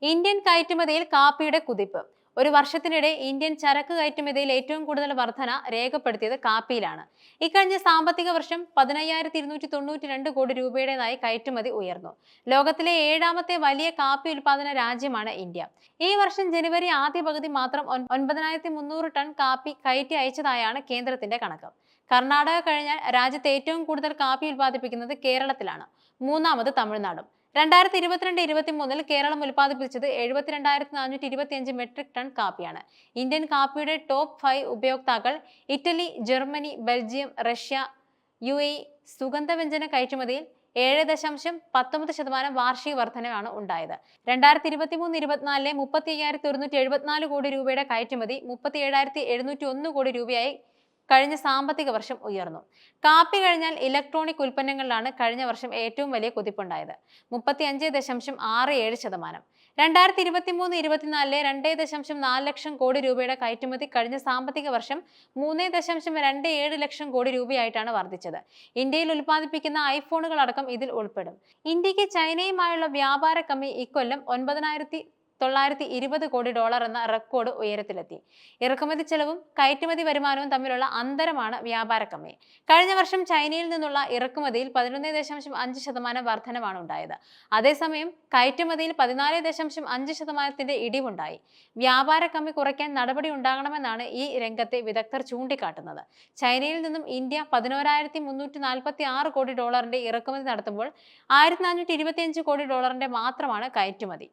Indian കയറ്റുമതിയിൽ കാപ്പിയുടെ കുതിപ്പ്. ഒരു വർഷത്തിനിടെ ഇന്ത്യൻ ചരക്ക് കയറ്റുമതിയിൽ ഏറ്റവും കൂടുതൽ വർധന രേഖപ്പെടുത്തിയത് കാപ്പിയിലാണ്. ഇക്കഴിഞ്ഞ സാമ്പത്തിക വർഷം 15,292 കോടി രൂപയുടേതായി കയറ്റുമതി ഉയർന്നു. ലോകത്തിലെ 7ാമത്തെ വലിയ കാപ്പി ഉൽപാദന രാജ്യമാണ് ഇന്ത്യ. ഈ വർഷം ജനുവരി ആദ്യ പകുതി മാത്രം 9,300 ടൺ കാപ്പി കയറ്റി അയച്ചതായാണ് കേന്ദ്രത്തിന്റെ കണക്ക്. കർണാടക കഴിഞ്ഞാൽ രാജ്യത്ത് ഏറ്റവും കൂടുതൽ കാപ്പി ഉൽപ്പാദിപ്പിക്കുന്നത് കേരളത്തിലാണ്. മൂന്നാമത് തമിഴ്നാടും. 2022-23 കേരളം ഉൽപ്പാദിപ്പിച്ചത് 72,425 മെട്രിക് ടൺ കാപ്പിയാണ്. ഇന്ത്യൻ കാപ്പിയുടെ ടോപ്പ് 5 ഉപയോക്താക്കൾ Italy, Germany, Belgium, Russia, UAE. സുഗന്ധവ്യഞ്ജന കയറ്റുമതിയിൽ 7.19% വാർഷിക വർധനയാണ് ഉണ്ടായത്. 2023-24 35,174 കോടി രൂപയുടെ കയറ്റുമതി 37,701 കോടി രൂപയായി കഴിഞ്ഞ സാമ്പത്തിക വർഷം ഉയർന്നു. കാപ്പി കഴിഞ്ഞാൽ ഇലക്ട്രോണിക് ഉൽപ്പന്നങ്ങളിലാണ് കഴിഞ്ഞ വർഷം ഏറ്റവും വലിയ കുതിപ്പുണ്ടായത്, 35.67%. 2023-24 2.4 ലക്ഷം കോടി രൂപയുടെ കയറ്റുമതി കഴിഞ്ഞ സാമ്പത്തിക വർഷം 3.27 ലക്ഷം കോടി രൂപയായിട്ടാണ് വർദ്ധിച്ചത്. ഇന്ത്യയിൽ ഉൽപ്പാദിപ്പിക്കുന്ന ഐഫോണുകൾ അടക്കം ഇതിൽ ഉൾപ്പെടും. ഇന്ത്യക്ക് ചൈനയുമായുള്ള വ്യാപാര കമ്മി ഇക്കൊല്ലം 9,920 കോടി ഡോളർ എന്ന റെക്കോർഡ് ഉയരത്തിലെത്തി. ഇറക്കുമതി ചെലവും കയറ്റുമതി വരുമാനവും തമ്മിലുള്ള അന്തരമാണ് വ്യാപാര കമ്മി. കഴിഞ്ഞ വർഷം ചൈനയിൽ നിന്നുള്ള ഇറക്കുമതിയിൽ 11.5% വർധനമാണ് ഉണ്ടായത്. അതേസമയം കയറ്റുമതിയിൽ 14.5% ഇടിവുണ്ടായി. വ്യാപാര കമ്മി കുറയ്ക്കാൻ നടപടി ഉണ്ടാകണമെന്നാണ് ഈ രംഗത്തെ വിദഗ്ധർ ചൂണ്ടിക്കാട്ടുന്നത്. ചൈനയിൽ നിന്നും ഇന്ത്യ 11,346 കോടി ഡോളറിന്റെ ഇറക്കുമതി നടത്തുമ്പോൾ 1,425 കോടി ഡോളറിന്റെ മാത്രമാണ് കയറ്റുമതി.